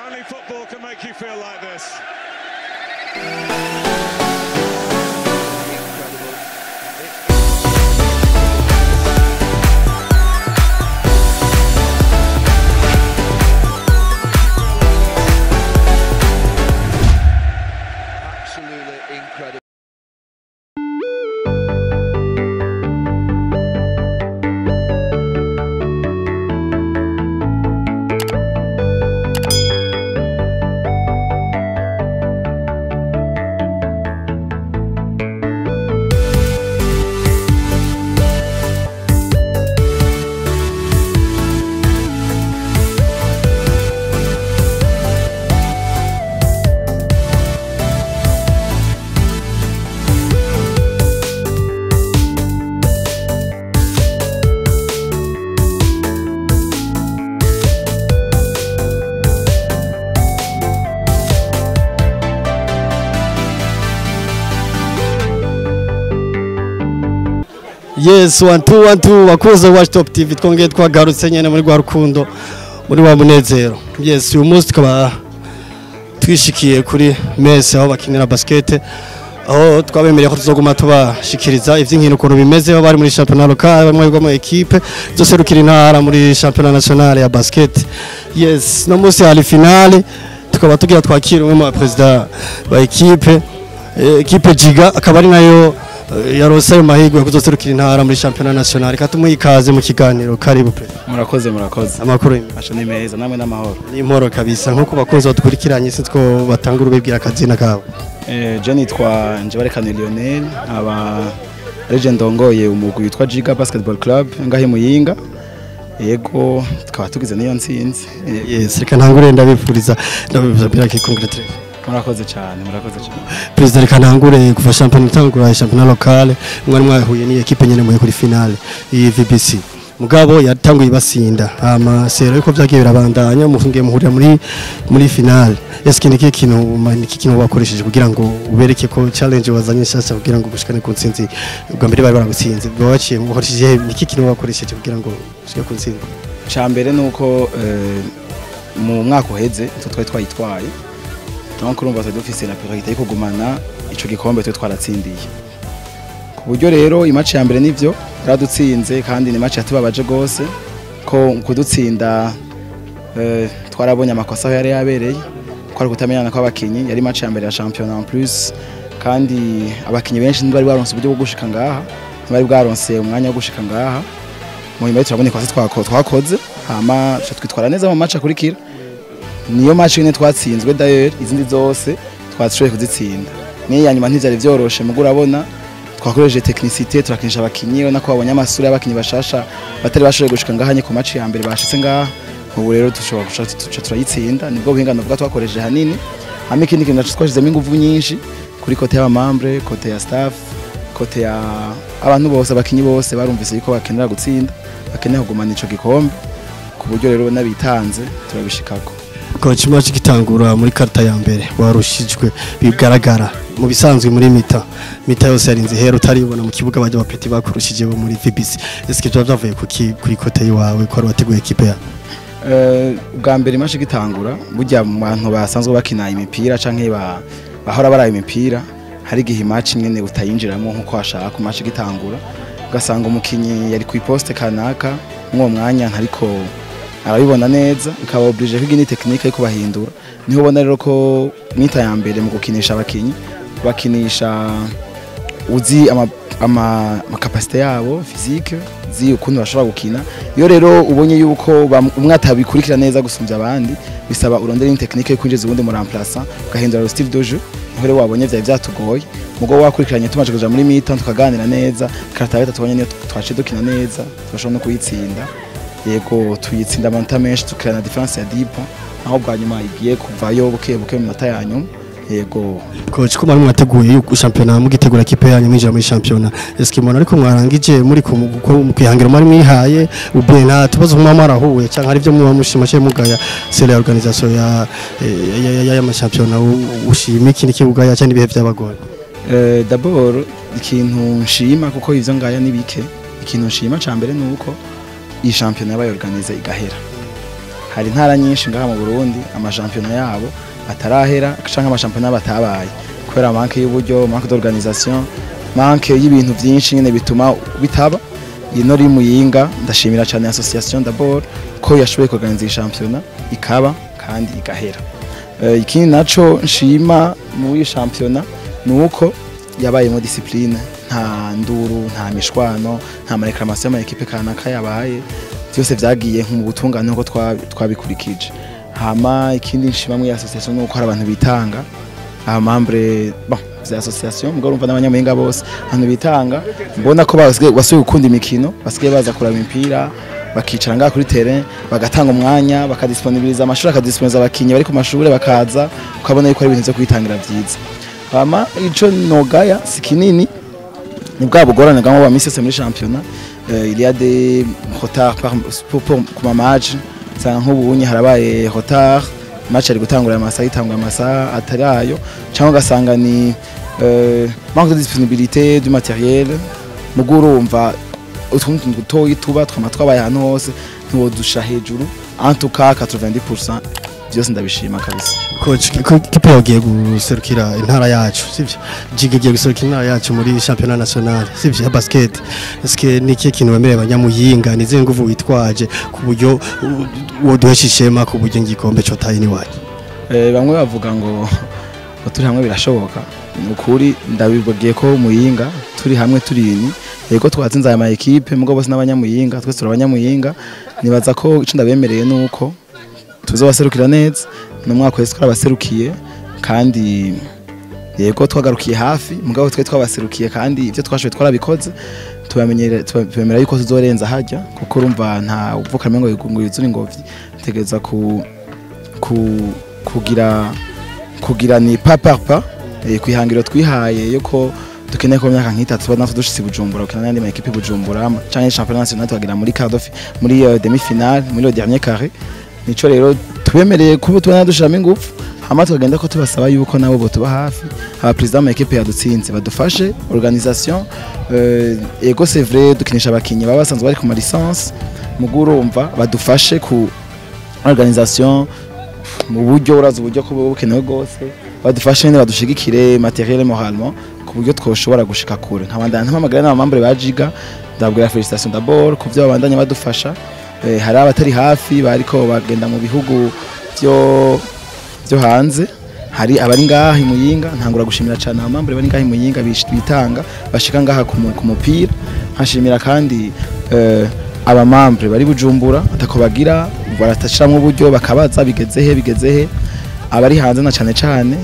Only football can make you feel like this. Absolutely incredible. Yes, 1-2 wakoze Watch Top TV twongeye twagarutse nyene muri gwa rukundo muri wa munezero. Yes, uyu munsi tukaba twishikiye kuri messe aho bakinira basket aho twabemereye ko tuzoguma tubashikiriza ivy'inkino ukuntu bimeze aho bari muri championnat local bamwe bwo mu equipe zoserukira intara muri championnat national ya basket. Yes, no munsi hari finale tukaba tugira twakira umwe mu president ba equipe Jiga akaba ari nayo yarose ayo mahirwe kuzoserukira intara muri championnat national katumuye ikaze mu kiganiro karibu pre. Murakoze Amakuru asho ni meza namwe n'amahoro ni imporo kabisa nkuko bakunze badukurikiranye sinzko batangura ubibwira akazina kawe. Je nitwa Njebarekane Lionel aba legend ongoye umugwi witwa Jiga Basketball Club ngahe Muyinga yego tukaba tugize niyo ntsinzi. Yes, reka ntangure ndabifuriza ki congratulate. Murakoze cyane President reka ntangure kuva championnat tangura championnat local mwari mwahuye ni equipe nyene muye kuri finale iyi VBC mugabo yatanguye basinda amasero yuko byagiye birabandanya mufungiye muhurira muri finale. Eske niki kintu wakoresheje kugira ngo ubereke ko challenge wazanye sasa kugira ngo gushikane ku ntsinzi ubwa mbere bari baragutsinze baciye mukoresheje niki kintu wakoresheje kugira ngo ushike ku ntsinzi? Cambere nuko mu mwaka uheze twari twayitwaye donc urumva dufise la priorité yo kugumana ico gikombe twe twaratsindiye ku buryo rero imatch ya mbere nivyo yaradutsinze kandi ni match yatubabaje gose ko kudutsinda twarabonye amakosa yari yabereye kwari kutamenyana kwa abakinyi yari match ya mbere ya championnat en plus kandi abakinyi benshi ntibari baronse uburyo bwo gushika ngaha ntibari bwaronse umwanya wo gushika ngaha mu nyuma turabonye ko twakoze hama twitwara neza mu match akurikira niyo match ine twatsinzwe d'ailleurs izindi zose twashoboye kuzitsinda niyo yanyuma ntivyari vyoroshe mugo urabona twakoresheje technicité turakinisha abakinyi nako babonye amasura y'abakinyi bashasha batari bashoboye gushika ngahanye ku match ya mbere bashitse ngaha ubu rero dushobora gushaka turayitsinda nibwo buhingano bwa twakoresheje hanini hama ikindi kintu twashizemo ingufu nyinshi kuri kote y'aba membre kote ya staff kote ya abantu bose abakinyi bose barumvise yuko bakenera gutsinda bakeneye kugumana ico gikombe ku buryo rero nabitanze turabishikako. Coach match kitangura muri karta ya mbere warushijwe bigaragara mu bisanzwe muri mita yose yarinze hero utaribona mu kibuga baje bapeti bakurushije bo muri VBC. Eske byavuye kuri kote yiwawe ko wateguye equipe ya ubwa mbere match gitangura burya mu bantu basanzwe bakina imipira canke bahora baraye imipira hari gihe match nyene utayinjiramo nkuko washaka ku match gitangura ugasanga umukinyi yari ku poste kanaka mwo mwanya ntariko arabibona neza ikaba oblige kwiga ni technique yo kubahindura niho ubona rero ko mita ya mbere mu gukinisha abakinyi bakinisha uzi ama capacité yabo physique zi ukuntu bashobora gukina iyo rero ubonye yuko umwe atabikurikira neza gusumvya abandi bisaba urondera ni technique yo kwinjiza ubundi mu remplaçant ugahindura le style de jeu niho rero wabonye vyatugoye mugo wakurikiranye tumaje kuja muri mita tukaganira neza karata gatatu tubonye niyo twace dukina neza turashobora no kuyitsinda yego tuyitsinda amanota menshi tukirana difference ya 10 aho bwa nyuma igiye kuvayo buke mu mata yanyu yego. Coach ko mwari mwateguye yuko championnat mugitegura kipe yanyu mwinjira muri championnat eske mwana ariko mwarangije muri kwihangira mwari mwihaye ubena tubazo mwa marahuye cyangwa ari byo muba mushimashe mugaya c'est l'organisation ya championnat ushima ikindi kibugaya cyane ibihe byabagoye? D'abord ikintu nshima kuko ivyo ngaya nibike ikintu nshima ca mbere nuko iyi championnat yabaye organize igahera hari intara nyinshi ngaha mu Burundi amashampiyona yabo atarahera canke amashampiyona batabaye kubera manke y'uburyo, manke d'organisation, manke y'ibintu byinshi nyene bituma bitaba. Ino ri Muyinga ndashimira cyane association d'abord ko yashoboye kuganiriza shampiyona ikaba kandi igahera. Ikindi naco nshima muri shampiyona nuko yabaye mu discipline, nta nduru, nta mishwano, nta mareklamation ya equipe kanaka yabaye, byose vyagiye mu butungane uko twabikurikije. Hama ikindi nshima muri association nuko hari abantu bitanga membre za association mugabo urumva n'abanyamuhinga bose abantu bitanga, mbona ko basuye gukunda imikino, basigaye baza kuraba imipira bakicara ngaha kuri terrain bagatanga umwanya bakadisponibiliza amashuri akadisponibiliza abakinyi bari ku mashuri bakaza ukabona yuko ari ibintu byo kwitangira byiza. Hama ico nogaya sikinini ni bwa bugorane bwa mu misi muri championnat, il y a des retards pour kuma match ça nk'ubunye harabaye retard match ari gutangura amasaha itangwa amasaha atarayo cyangwa gasanga ni manque de disponibilité du matériel mugurumva utuntu dutoyi tuba twabaye hano hose ntibodusha hejuru en tout cas 90% byose ndabishima kabisa. Coach kipe yagiye guserukira intara yacu sivyo, Jige giye guserukira intara yacu muri championnat national sivyo ya basket. Eske niki kintu wemereye abanyamuyinga nize nguvu witwaje ku buryo woduheshishema ku buryo ngikombe cyo tayi ni waje? Bamwe bavuga ngo turi hamwe birashoboka, ukuri ndabivugiye ko Muyinga turi hamwe turini yego twatsinze aya ma equipe mugabo bose n'abanyamuyinga, twese turi abanyamuyinga. Nibaza ko ico ndabemereye nuko tuzobaserukira neza no mwaka wese twarabaserukiye kandi yego twagarukiye hafi mugabo twe twabaserukiye kandi ivyo twashoboye twarabikoze, tubamenyera yuko tuzorenza hajya kuko urumva nta uvuka mengo yuzura ingobyi, tegeza kugira ni papa kwihangiro twihaye yuko dukeneye ko myaka nk'itatu tuba natwe dushitse Bujumbura ukina n'andi ma equipe Bujumbura canke championnat national twagira muri quart de muri demi finale muri le dernier carré. Nico rero tubemereye kuba tubana dushiramo ingufu, hama tukagenda ko tubasaba yuko nabo bo tuba hafi, aba president ma equipe yadutsinze badufashe organisation. Ego c'est vrai dukinisha abakinyi baba basanzwe bari ku ma licence mugurumva badufashe ku organisation mu buryo uraza uburyo ko bukenewe gose, badufashe ne badushigikire matériel moralement ku buryo twoshobora gushika kure. Nkabandana ntamamagara n'abamambre ba Jiga ndabwira félicitations d'abord ku byo babandanya badufasha. Hari abatari hafi bariko bagenda mu bihugu byo hanze, hari abari ngaha Muyinga ntangura gushimira cyane abamambre bari ngaha Muyinga bitanga bashika ngaha ku mupira. Nkashimira kandi abamambre bari Bujumbura atako bagira baratashiramo uburyo bakabaza bigezehe abari hanze na cyane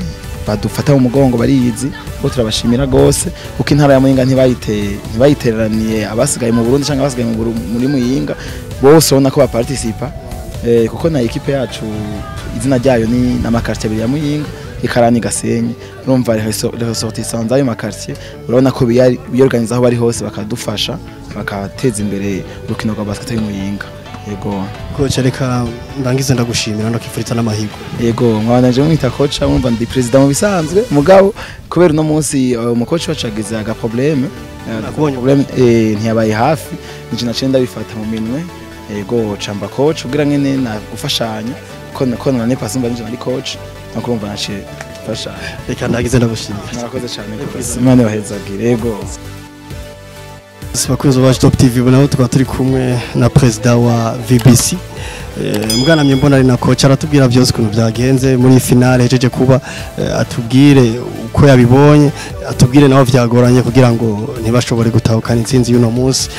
badufata mu mugongo bariyizi ko turabashimira gose kuko intara ya Muyinga ntibayitereraniye abasigaye mu Burundi cyangwa abasigaye muri Muyinga bose ubona ko baparticipa kuko na equipe yacu izina ryayo ni n'amakartier ya Muyinga ikarani Gasenyi, urumva ressortissants ayo makartier urabona ko biyorganiza aho bari hose bakadufasha bakateza imbere urukino rwa basket y'Muyinga. Yego coach reka ndangize ndagushimira ndakifurita n'amahigo. Yego mwabanaje mwita coach umva ndi president mu bisanzwe mugabo kubera no munsi umucoach wacagize aga problème ntiyabaye hafi nje nacenda bifata mu minwe. Yego chamba coach ugira ngene na gufashanya ko nane pasumba nje ari coach nakurumva nace fasha. Reka ndagize ndagushimira. Narakoze cyane rwose Imana ibahezagire. Yego Bakunzi ba Top TV naho tukaba turi kumwe na president wa VBC. Mwanamye mbona ari na coach aratubwira byose ukuntu byagenze muri finale hejeje kuba, atubwire uko yabibonye, atubwire naho vyagoranye kugira ngo ntibashobore gutahukana intsinzi y'uno munsi.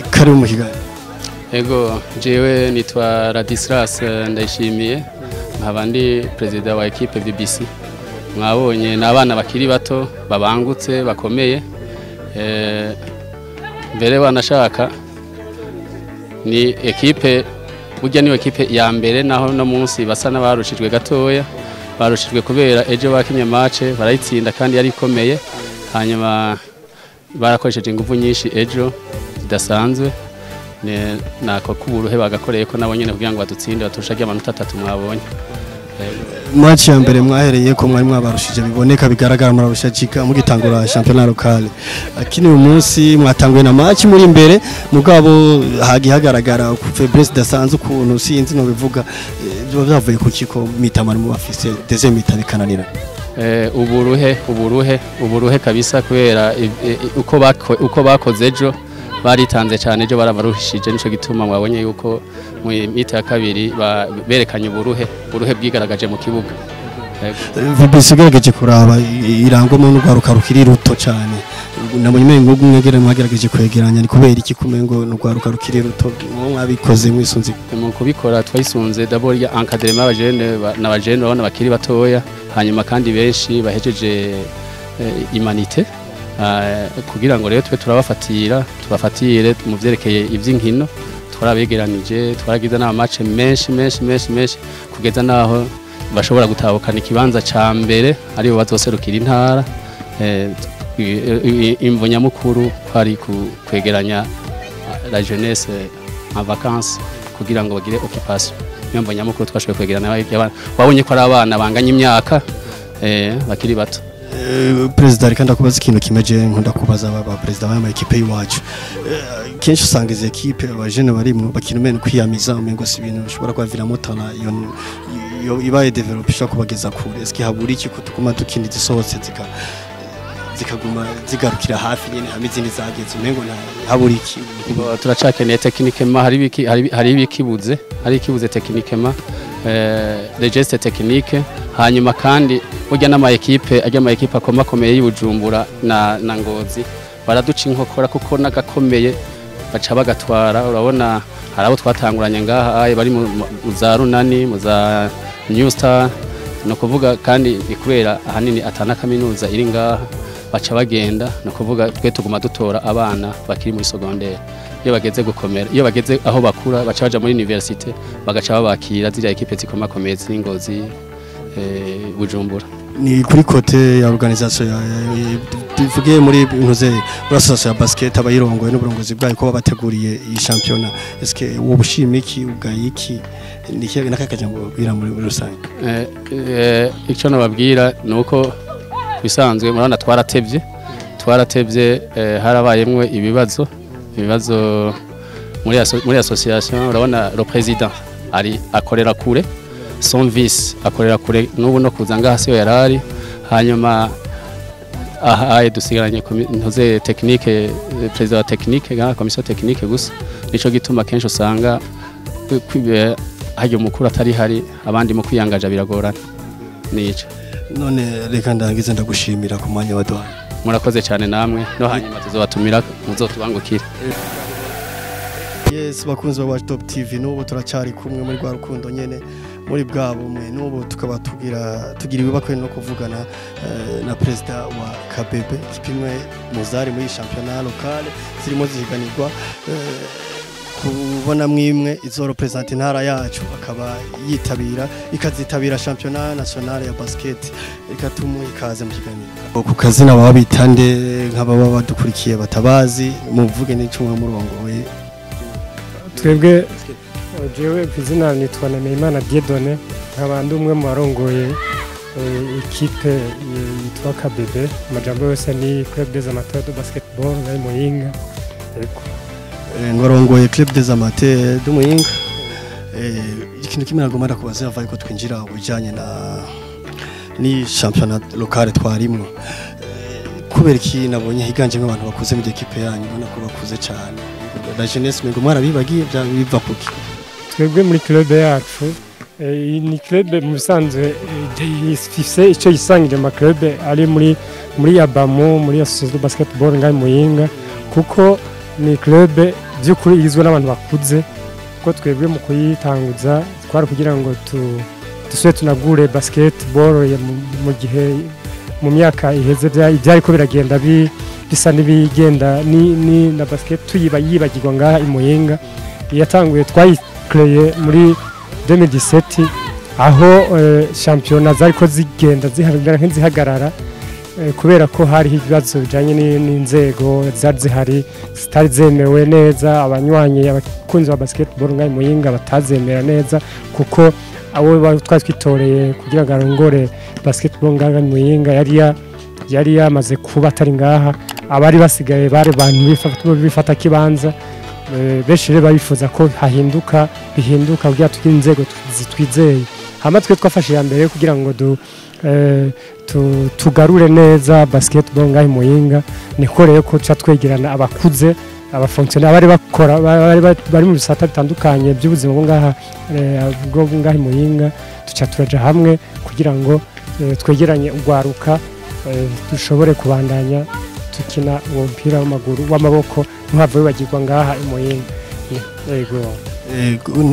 Kari mu kiganiro. Ego jewe nitwa Radislas Ndayishimiye nkaba ndi president wa equipe VBC. Mwabonye n'abana bakiri bato babangutse bakomeye. Mbere wanashaka ni equipe burya niyo equipe ya mbere naho no munsi basa n'abarushijwe gatoya, barushijwe kubera ejo bakinye match barayitsinda kandi yari ikomeye, hanyuma barakoresheje ingufu nyinshi ejo zidasanzwe nako kuburuhe bagakoreye ko nabo nyene kugira ngo badutsinde batushage amanota 3 mwabonye. match ya mbere mwahereye ko mwari mwabarushije biboneka bigaragara murarushajika mugitangura championnat local akini uyu munsi mwatanguye na match muri imbere mugabo hagihagaragara ku faiblesse dasanzwe ukuntu sinzi no bivuga byo byavuye ku kiko mitamara mu bafise deuxième mita bikananira uburuhe kabisa kubera uko bakoze ejo baritanze cyane ejo barabarushije nico gituma mwabonye yuko mu mita ya kabiri berekanye uburuhe bwigaragaje mu kibuga bisigaje kuraba irangwamo n'ugwaruka rukiri ruto cyane namenye ngo mwegere mwagerageje kwegeranya ni kubera iki kumengo n'ugwaruka rukiri ruto mwabikoze mwisunze mu kubikora twayisunze d'abord ya encadrement n'abajene babona bakiri batoya hanyuma kandi benshi bahejeje imanite kugira ngo rero twe tubafatire mu vyerekeye ivy'inkino twarabegeranije twaragize na match menshi kugeza naho bashobora gutabukana ikibanza ca mbere ari bo bazoserukira intara imvo nyamukuru kwari kwegeranya la jeunesse en vacances kugira ngo bagire occupation imvo nyamukuru twashoboye kwegeranya wabonye ko ari abana banganya imyaka bakiri bato Perezida reka ndakubaza ikintu kimeje nkunda kubaza aba perezida b'ama equipe y'iwacu kenshi usanga izi equipe abajene barimwe bakinumene kwiyamiza umengo si ibintu bishobora kwaviramo tana iyo ibaye developisha kubageza kure eski habura iki kutukuma tukindi zisohotse zikaguma zigarukira hafi nyene amizindi zageze umengo habura iki turacakeneye techniquement hari ibikibuze techniquement les gestes techniques hanyuma kandi burya n'ama equipe akomakomeye y'Ubujumbura na Ngozi baraduca inkokora kuko nagakomeye baca bagatwara urabona harabo twatanguranye ngaha bari mu za Runani mu za New Star no kuvuga kandi ikubera ahanini atana kaminuza iri ngaha baca bagenda no kuvuga twe tuguma dutora abana bakiri muri secondaire iyo bageze gukomera iyo bageze aho bakura baca baja muri université bagaca babakira ziriya equipe zikomakomeye z'Ingozi Bujumbura ni kuri kote ya organisation tuvuge muri inkoze association ya basket abayirongoye n'uburongozi bwayo ko babateguriye iyi championnat eske uwo bushimiki ugayiki nikiye nakakaje ngo bwira muri rusange icyo nababwira nuko bisanzwe murabona twaratevye harabayemwe ibibazo muri association urabona le président ari akorera kure son vice akorera kure n'ubu no kuza ngaha siyo yarari hanyuma aha dusigaranye ntoze technique president wa technique ga commission technique gusa nico gituma kenshi usanga hajyo mukuru atari hari abandi mu kwiyangaja biragorana nico none reka ndangize ndagushimira ku mwanya wa doha murakoze cyane namwe no hanyuma tuzobatumira muzotubangukire yes bakunze wa Top TV n'ubu turacari kumwe muri rwa rukundo nyene muri bwabo mwe n'ubu tukaba tugira ibibakwe no kuvugana na president wa Kabebe kipimwe muzari muri championnat local zirimo zihiganirwa kubona mwimwe izo represent intara yacu akaba ikazitabira championnat national ya basket ikatumu ikaze mu kiganiro ku kazina baba bitande nk'ababa badukurikiye batabazi muvuge n'icumwe murongoye twebwe jewe izina nitwa Nemeyimana Dieudonné nk'abandi umwe mu barongoye ikipe yitwa Kabebe amajambo yose ni Club des Amateurs de Basketball nari Muyinga yego ngorongoye Club des Amateurs de Muyinga ikintu kimwe nagomba kubaza vaye ko twinjira ubujanye ni championnat local twarimwe kubera iki nabonye higanje nk'abantu bakuze mu equipe yanyu ubona ko bakuze cyane la jeunesse ngo mwarabibagiye biva kuki twebwe muri club yacu ni club mu bisanzwe ifise icyo yisangije ama club ari muri Abamo muri association de basketball ngai Muyinga kuko ni club by'ukuri igizwe n'abantu bakuze kuko twebwe mu kuyitanguza twari kugira ngo dusubire tunagure basketball mu gihe mu myaka iheze byari ko biragenda bisa n'ibigenda ni na basket yibagirwa ngaha i Muyinga yatanguye twayikreye muri 2017 aho championnat zariko zigenda zihagarara kubera ko hari ibibazo bijanye n'inzego zari zihari zitari zemewe neza abanywanyi abakunzi ba basketball ngaha i Muyinga batazemera neza kuko abo twari twitoreye kugira ngo arongore basketball ngaha Muyinga yari yamaze kuba atari ngaha abari basigaye bari bantu bifata kibanza benshi rero bayifuza ko bihinduka kugira tugire inzego zitwizeye hama twe twafashe ya mbere kugira ngo tugarure neza basketball ngaha Muyinga niko rero ko twegerana abakuze abafonctionnaire bari mu bisata bitandukanye by'ubuzima bwo ngaha Muyinga turaja hamwe kugira ngo twegeranye ugwaruka dushobore kubandanya tukina uwo mpira w'amaboko ntihave wibagirwa ngaha Muyinga. Yego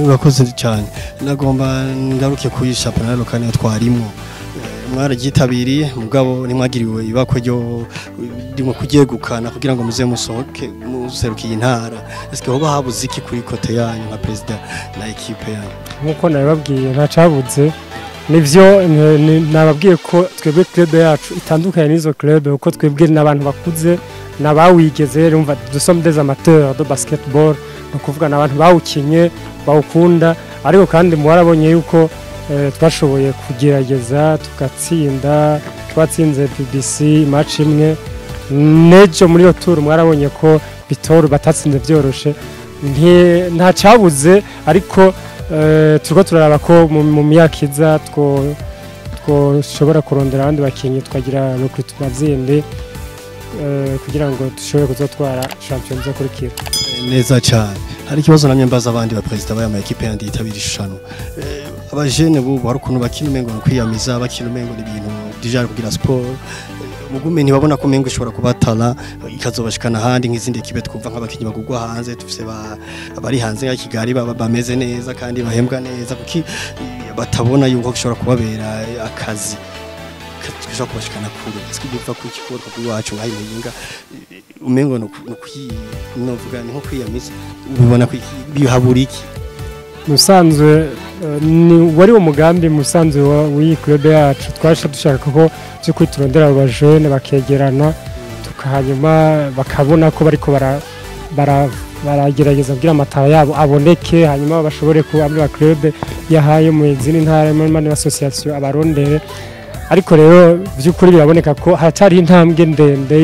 urakoze cyane nagomba ngaruke kuri championnat local twarimo mwaragitabiriye mugabo nimwagiriwe ibakwe ryo ndimo kugegukana kugira ngo muze musohoke muserukiye intara eske hoba habuze iki kuri kote yanyu nka president na equipe yanyu nkuko nababwiye ntacabuze nivyo nababwiye ko twebwe club yacu itandukanye n'izo club uko twebwe n'abantu bakuze nabawigeze rumva nous sommes des amateurs de basketball no kuvuga n'abantu bawukinye bawukunda ariko kandi mwarabonye yuko twashoboye kugerageza tugatsinda twatsinze BBC match imwe nejo muri yo tour mwarabonye ko Bitoru batatsinze byoroshe nta cabuze ariko turiko turaraba ko mu myaka iza twoshobora kurondera abandi bakinyi twagira no kwitubazinde kugira ngo dushobore kuzotwara champions akurikira neza cyane hari ikibazo namye mbaza abandi ba president b'aya equipe yandi yitabira ishano abajene bubu hari ukuntu bakina umengo no kwiyamiza bakina umengo n'ibintu déjà kugira sport mugume ntibabona ko umengo ishobora kubatala ikazobashikana handi nk'izindi equipe twumva nk'abakinyi bagugwa hanze tufise abari hanze ya Kigali bameze neza kandi bahembwa neza kuki batabona yuko gishobora kubabera akazi kashobora kubashikana kure eske biva ku kikorwa kwacu ngaho Muyinga umengo no kuvuga nko kwiyamiza ubibona bihabura iki musanzwe ni wari umugambi musanzwe w'iyi club yacu twasha dushaka ko cyo kwiturondera abajene bakegerana tukahanyuma bakabona ko bariko baragerageza kugira amatara yabo aboneke hanyuma bashobore kuba muri club yahaye mu izindi ntara muri association abarondere ariko rero by'ukuri biraboneka ko hatari intambwe ndende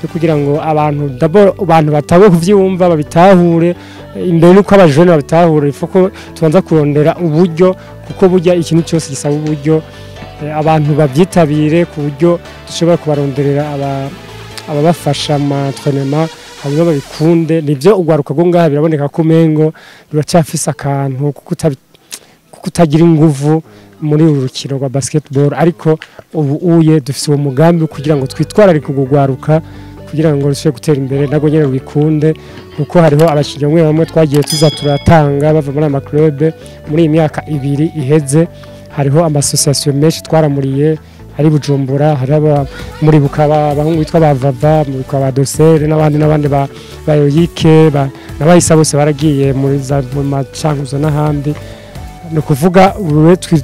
yo kugira ngo abantu batabe kuvyumva babitahure imbere nuko abajene babitahure ifuko tubanza kurondera uburyo kuko burya ikintu cyose gisaba uburyo abantu babyitabire ku buryo dushobora kubaronderera ababafasha amaentraînement hanyuma babikunde nivyo ugwaruka go ngaha biraboneka ko mengo biracafise akantu kutagira inguvu muri urukino rwa basketball ariko ubu dufise uwo mugambi kugira ngo twitwararike kugwaruka kugira ngo rushe gutera imbere nago nyene bikunde kuko hariho abakinyi bamwe twagiye turatanga bava muri ama club muri imyaka 2 iheze hariho ama association menshi twaramuriye hari Bujumbura hari muri Bukaba bahungu bitwa bavava muri Bukaba Dosere n'abandi bayoyike n'abayisa bose baragiye muri macankuzo n'ahandi no kuvuga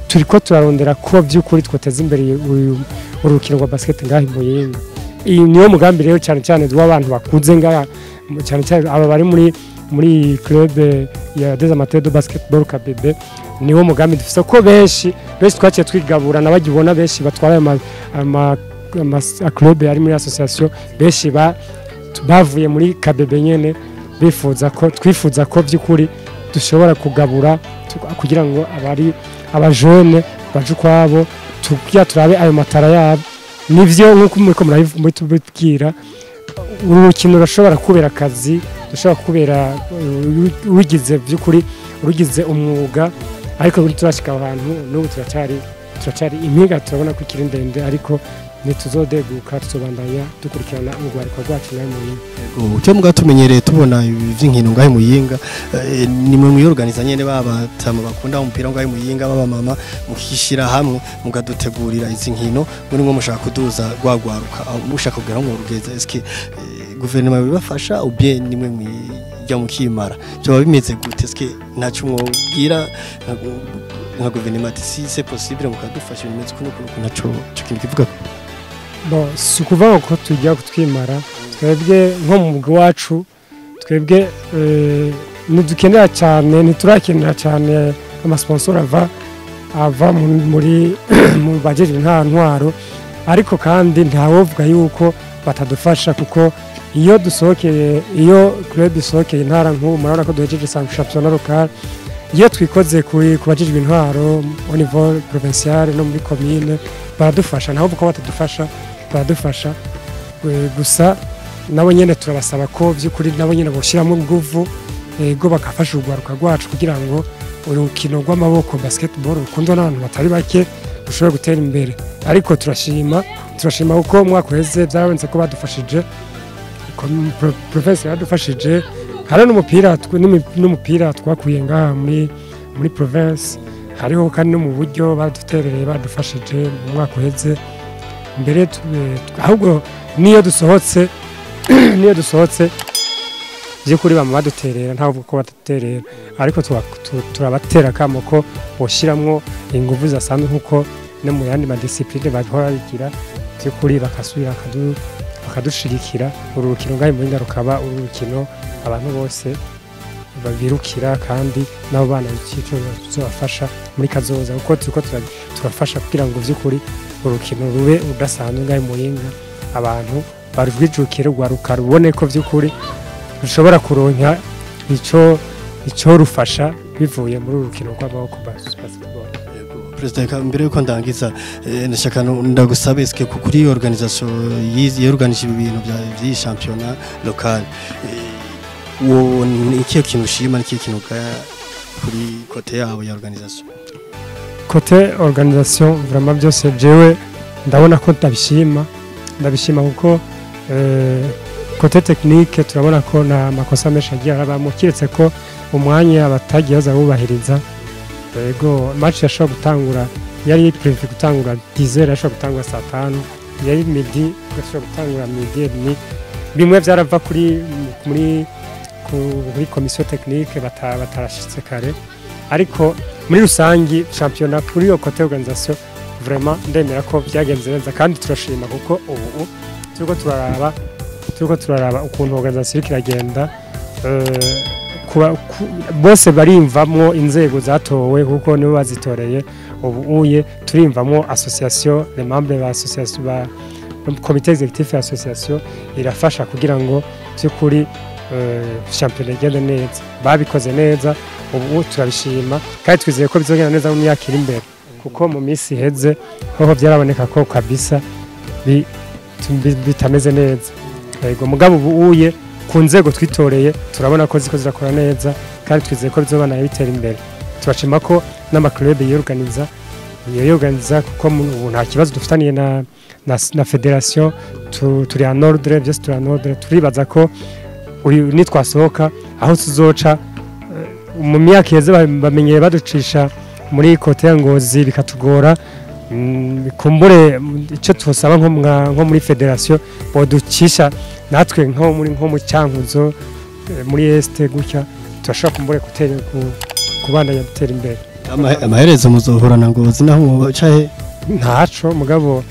turiko turarondera ko by'ukuri twoteza imbere urukino rwa basket ngahi Muyinga iyi niyo mugambi rero cyane w'abantu bakuze ngaha cyane aba bari muri club ya des amateurs de basketball KBB niwo mugambi dufise ko benshi twaciye twigabura nabagibona benshi batwara ama club ari muri association benshi bavuye muri KBB nyene twifuza ko by'ukuri dushobora kugabura kugira ngo abajene baje kwabo tukiya turabe ayo matara yabo nivyo nkuko muri tubibwira urukino rashobora kubera akazi dushobora kubera ugize by'ukuri urugize umwuga ariko turashika ahantu n'ubu turacari impiga turabona ko ikiri ndende ariko nituzodeguka tuzobandanya dukurikirana urwariko rwacu nayo Muyinga cyo mugatumenyereye tubona ivy'inkino ngahe Muyinga nimwe muyorganiza nyene babatama bakunda umupira ngahe Muyinga baba mama mukishira hamwe mugadutegurira izi nkino muri ngo mushaka kuduza gwagwaruka mushaka kugera mu rugeza eske guverinoma bibafasha ou bien nimwe mwijya mukimara byo bimeze gute eske ntacu mwobwira nka guverinoma si c'est possible mukadufasha bimeze kuno naco kivuga bon sukuva ko tujya kutwimara twebwe nko mu mugwi wacu twebwe nidukenera cyane niturakenera cyane ama sponsor ava ava muri mu bajejwe nta ntwaro ariko kandi ntawovuga yuko batadufasha kuko iyo club isohokeye intara nk'ubu murabona ko duhejeje championnat local iyo twikoze ku bajejwe intwaro au niveau provincial no muri commune baradufasha ntawovuga ko batadufasha baradufasha gusa nabo nyene turabasaba ko by'ukuri nabo nyene boshiramo inguvu ego bakafasha urwaruka rwacu kugira ngo urukino rw'amaboko basketball rukundwa n'abantu batari bake rushobora gutera imbere ariko turashima kuko umwaka uheze byarabonetse ko badufashije professor yadufashije hari n'umupira twakuye ngaha muri province hariho kandi no mu buryo baduterereye badufashije mu mwaka uheze mbere ahubwo niyo dusohotse by'ukuri bama baduterera ntavuga ko baduterera ariko turabatera kamo ko boshiramwo ingufu zasanzwe nkuko no mu yandi madiscipline bahora bigira by'ukuri bakasubira bakadushirikira urukino ngaho mu rukaba urukino abantu bose babirukira kandi nabo bana b'ikico zobafasha muri kazoza kuko turiko turafasha kugira ngo by'ukuri urukino rube udasanzwe ngaho mu yinga abantu barwijukire rwaruka rubone ko by'ukuri rushobora kuronka ico rufasha bivuye muri urukino rw'amaboko basketball. Perezida mbere yuko ndangiza ndashaka ndagusaba eske kuri organisation yorganije ibintu bya championnat local wo iki kintu ushima iki kintu kuri côté yabo ya organisation côté organisation vraiment byose jewe ndabona ko ndabishima kuko côté technique turabona ko na makosa menshi agiye arabamo kiretse ko umwanya abatagiye baza bubahiriza yego match yashobora gutangura yari prévu gutangura 10h yashobora gutangura saa 5 yari midi yashobora gutangura midi ni bimwe byarava muri commission technique batarashitse kare ariko muri rusangi championnat kuri yo côté organisation vraiment ndemera ko byagenze neza kandi turashima kuko ubu turiko turaraba ukuntu organisation kiragenda bose barimvamwo inzego zatowe kuko nibo bazitoreye ubu uye turimvamwo association les membres de l'association ba comité exécutif association irafasha kugira ngo by'ukuri championnat igende neza babikoze neza ubu turabishima kandi twizeye ko bizogenda neza mu myaka iri imbere kuko mu minsi iheze hoho byaraboneka ko kabisa bitameze neza yego mugabo ubu uye ku nzego twitoreye turabona ko ziko zirakora neza kandi twizeye ko bizobana bitera imbere turashima ko n'amaklub yorganiza kuko ubu nta kibazo dufitaniye na federation turi en ordre byose turi en ordre turibaza ko nitwasohoka aho tuzoca mu myaka iheze bamenyeye baducisha muri kote ya Ngozi bikatugora kumbure icyo twosaba nko muri federation boducisha natwe nko mu Cyankuzo muri este gutya turashaka kumbure kubandanya gutera imbere amaherezo muzohorana Ngozi naho mubacahe ntaco mugabo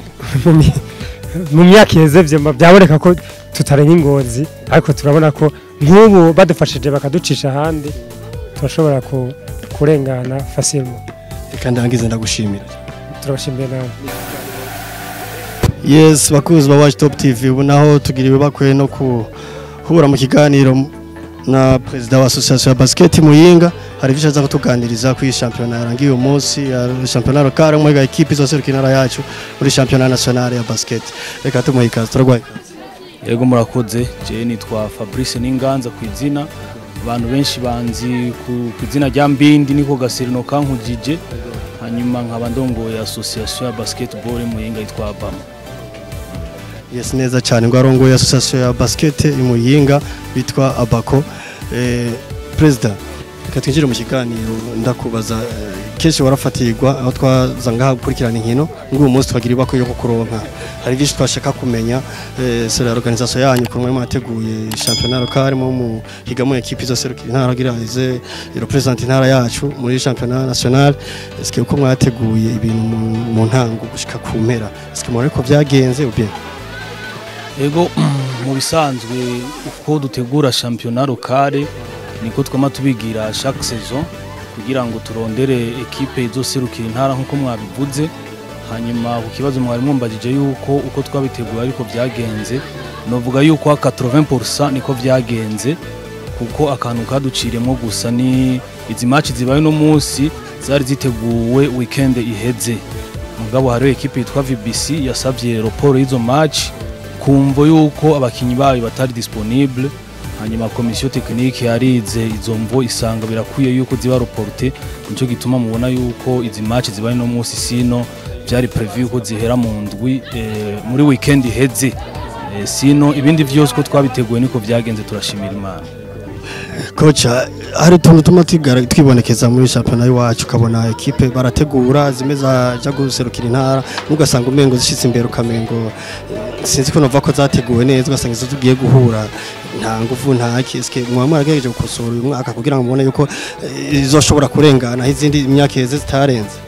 mu myaka iheze byaboneka ko tutarenga Ngozi ariko turabona ko nk'ubu badufashije bakaducisha ahandi turashobora kurengana facilement kandi ndangiza ndagushimira turabashimiye nawe yes bakuzi ba Watch Top TV ubu naho tugiriwe bakwe no kuhura mu kiganiro na president wa association ya basket Muyinga hari visha za kutuganiriza ku championnat yarangiye uyu munsi ya championnat local mu ga equipe zose rukinara yacu muri championnat national ya basket reka tumuhe ikaze turagwaye yego murakoze je nitwa Fabrice Ninganza ku izina abantu benshi banzi ku izina rya Mbindi niko Gasirino kankujije hanyuma nkaba ndongoye association ya basketball Muyinga yitwa Abama. Yes neza cyane ngo arongoye association ya basket Muyinga bitwa Abako president katwinjira mu kiganiro ndakubaza kenshi warafatirwa aho twazanga gukurikirana inkino ngo umunsi twagirirwa ko yo kuronka hari byinshi twashaka kumenya c'est la organisation yanyu ko mwe mwateguye championnat local mu higamo equipe zose intara giraze represent intara yacu muri championnat national est-ce que uko mwateguye ibintu mu ntango gushika ku mpera est-ce que mwariko byagenze ubye Ego mu bisanzwe uko dutegura championnat local niko twama tubigira chaque saison kugira ngo turondere ekipe izoserukira intara nkuko mwabivuze. Hanyuma ku kibazo mwari mumbajije yuko uko twabiteguye ariko byagenze, novuga yuko 80% niko byagenze, kuko akantu kaduciremo gusa ni izi match zibaye no munsi zari ziteguwe weekend iheze. Mugabo hari ekipe yitwa VBC yasavye raporo y'izo match kumvo yuko abakinyi bayo batari disponible. Hanyuma komisiyo technique yarize izo mvo isanga birakwiye yuko ziba reporte, nico gituma mubona yuko izi match zibaye no munsi sino byari preview ko zihera mu ndwi muri weekend iheze. Sino ibindi vyose ko twabiteguye niko byagenze, turashimira Imana. Kocha, hari tuntu tuma twibonekeza muri championnat yacu, ukabona ekipe barategura zimeza ja guserukira intara, ugasanga umengo zishitse imbere ukamengo sinzi ko nova ko zateguwe neza, ugasanga izo tugiye guhura nta nguvu nta kiske. Mwamwe aragejeje gukosora uyu mwaka kugira ngo mubone yuko izoshobora kurengana izindi imyaka yeze zitarenze.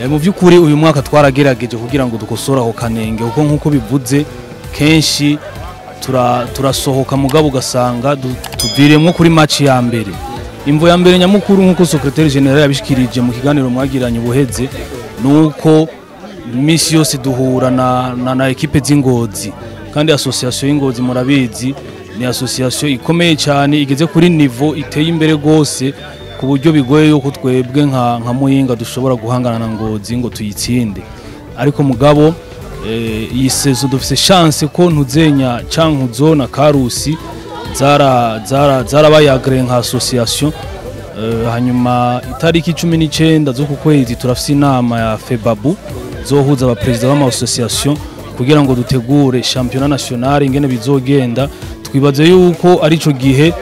Mu byukuri uyu mwaka twaragerageje kugira ngo dukosora aho kanenge, kuko nkuko bivuze kenshi turasohoka mugabo ugasanga tuviremwo kuri match ya mbere. Imvo ya mbere nyamukuru nkuko secrétaire général yabishikirije mu kiganiro mwagiranye buheze, nuko misi yose duhura na ekipe z'Ingozi, kandi association y'Ingozi murabizi ni association ikomeye cyane, igeze kuri niveau iteye imbere gose, ku buryo bigoye yuko twebwe nka Muyinga dushobora guhangana na Ngozi ngo tuyitsinde. Ariko mugabo iyi sezo dufise chance ko ntuzenya Cankuzo na Karusi zarabayagre nka association. Hanyuma itariki 19 zo ku kwezi turafise inama ya FEBABU zohuza aba president b'ama association kugira ngo dutegure championnat national ingene bizogenda. Twibaze yuko arico gihe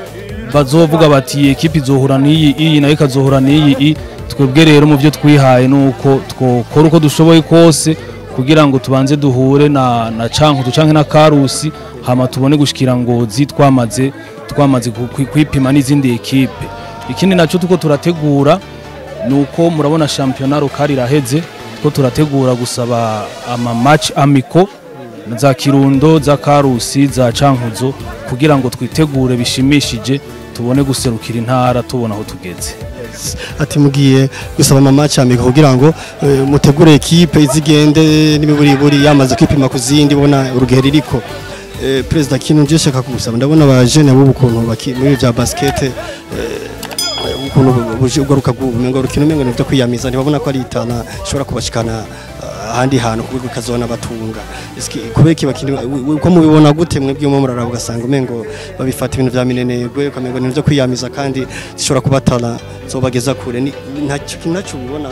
bazovuga bati ekipe izohura n'iyi nayo ikazohura n'iyi. Twebwe rero mu byo twihaye nuko twokora uko dushoboye kose kugira ngo tubanze duhure na Cankuzo canke na Karusi, hama tubone gushikira Ngozi twamaze kwipima n'izindi ekipe. Ikindi naco tuko turategura nuko murabona championnat rukari raheze, tuko turategura gusaba ama match amiko za Kirundo, za Karusi, za Cankuzo kugira ngo twitegure bishimishije, tubone guserukira intara tubona aho tugeze. Ati mugiye gusaba match amiko kugira ngo mutegure ekipe izigende n'imiburiburi yamaze kwipima kuzindi, bona urugero iriko. President Kinunje shaka kugusaba, ndabona abajene b'ubukuntu muri bya basket ukuntu ugaruka gumenga urukino mengo n'ibyo kwiyamiza, ntibabona ko ari itana shobora kubashikana ahandi hantu kubwo kazona batunga. Eski kubeki bakini uko mubibona gute mwebwe mu murara ugasanga umengo babifata ibintu bya minenegwe, ukamengo n'ibyo kwiyamiza kandi zishobora kubatana zobageza kure, ntaco ubona?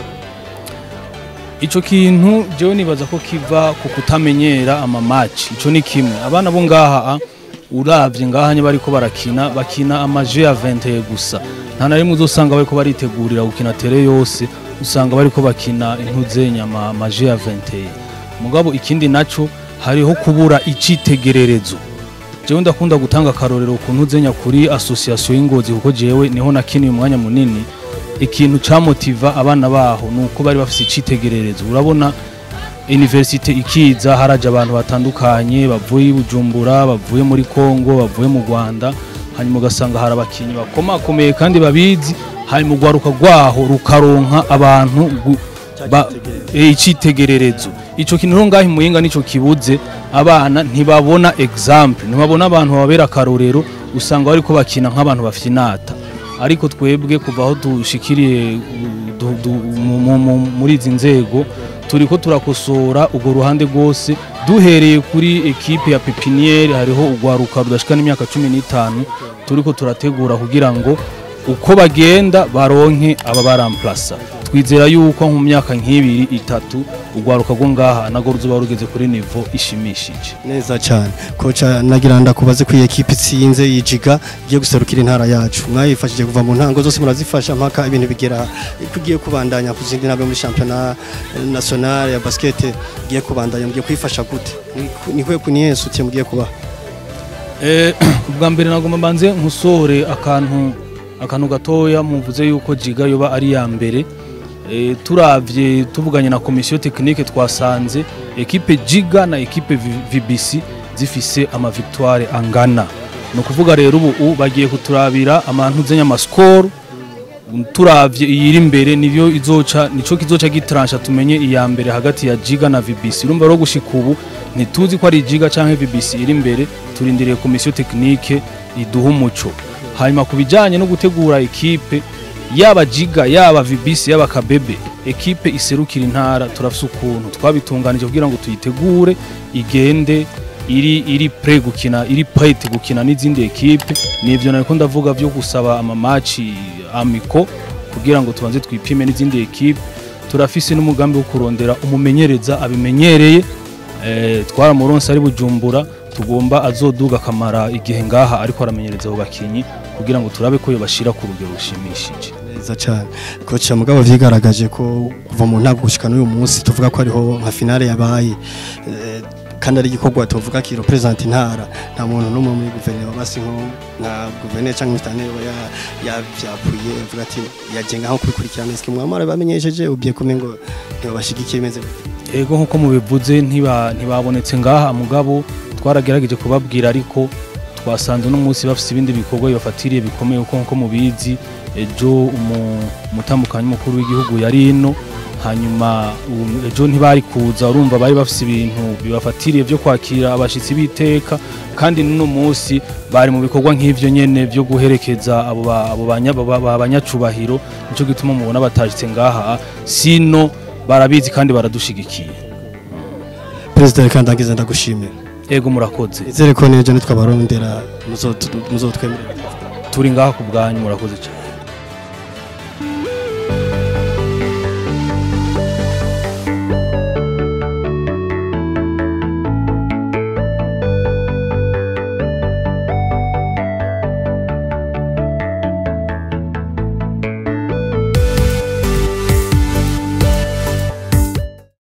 Ico kintu jewe nibaza ko kiva ku kutamenyera ama match. Ico ni kimwe, abana bo ngaha uravye ngahanye bariko bakina amaje ya 20 gusa, nta na rimwe uzosanga bariko baritegurira gukina tere yose, usanga bariko bakina intuzenya amaje ya 20. Mugabo ikindi naco hariho kubura icitegererezo. Jewe ndakunda gutanga karorero ku ntuzenya kuri association y'Ingozi, kuko jewe niho nakiniye umwanya munini. Ikintu ca motiva abana baho nuko bari bafise icitegererezo. Urabona university ikiza haraje abantu batandukanye bavuye Bujumbura, bavuye muri Kongo, bavuye mu Rwanda, hanyuma ugasanga harabakinyi bakomakomeye kandi babizi, hanyuma ugwaruka gwaho rukaronka abantu icitegererezo. Ico kintu ngahi Muyinga nico kibuze, abana ntibabona example, ntibabona abantu babera karorero, usanga bariko bakina nk'abantu bafite inata. Ariko twebwe kuva aho dushikiriye muri izi nzego turiko turakosora ugo ruhande rwose, duhereye kuri ekipe ya Pepiniere hariho ugwaruka rudashika n'imyaka 15 turiko turategura kugira ngo uko bagenda baronke aba baramplasa. Twizera yuko mu myaka nk'ibiri itatu ugwaruka rwo ngaha nago ruzoba rugeze kuri niveau ishimishije neza cyane. Kocha nagira ndakubaze ku ekipe itsinze yijiga giye guserukira intara yacu, mwayifashije kuva mu ntango zose murazifasha mpaka ibintu bigera kugiye kubandanya kuzindi nabe muri championnat national ya basket giye kubandanya, mugiye kwifasha gute? Nikwe kuniyesu cye mugiye kuba ubwa mbere nagomba banze nkusore akantu gatoya muvuze yuko jiga yoba ari ya mbere. Turavye tuvuganye na komisiyo technique twasanze ekipe jiga na ekipe VBC zifise ama victoire angana. No kuvuga rero ubu bagiye kuturabira amantu zenya ama score turavye iyiri imbere nivyo izoca nico kizoca gitrancha tumenye iya mbere hagati ya Giga na VBC urumva ro gushika ubu ntituzi ko ari Giga canke VBC iri imbere turindiriye commission technique iduha umuco hanyuma kubijanye no gutegura ekipe yaba Giga yaba VBC yaba Kabebe ekipe iserukira intara turafise ukuntu twabitunganije kugira ngo tuyitegure igende iri pre gukina iri payite gukina n'izindi ekipe nivyo nariko ndavuga byo gusaba ama match amiko kugira ngo tubanze twipime n'izindi ekipe turafise n'umugambi wo kurondera umumenyereza abimenyereye twaramuronse ari Bujumbura tugomba azoduga kamara igihe ngaha ariko aramenyereza abo bakinyi kugira ngo turabe ko yobashira ku rugero rushimishije neza cyane coach mugabo vyigaragaje ko kuva mu ntabwo gushika n'uyu munsi tuvuga ko ariho nka finale yabaye kandi ari igikorwa tuvuga ki represent intara nta muntu n'umwe muri guverinoma basi nko nka guverinoma cyangwa mutane yavyapuye avuga ati yajenga nko kubikurikirana iski mwamara bamenyesheje ubye kumengo ntibashigikiye meze ego nkuko mubivuze ntibabonetse ngaha mugabo twaragerageje kubabwira ariko twasanze no munsi bafite ibindi bikorwa bibafatiriye bikomeye uko nko mubizi ejo umutambukanyi mukuru w'igihugu yari ino hanyuma ejo ntibari kuza urumva bari bafite ibintu bibafatiriye byo kwakira abashitsi biteka kandi n'uno munsi bari mu bikorwa nk'ivyo nyene byo guherekeza abo banyacubahiro nico gituma mubona batajitse ngaha sino barabizi kandi baradushigikiye President kandi agize ndagushimira ego murakoze izere ko nejo nitwabarondera muzotwemerera turi ngaha ku bwanyu murakoze cyane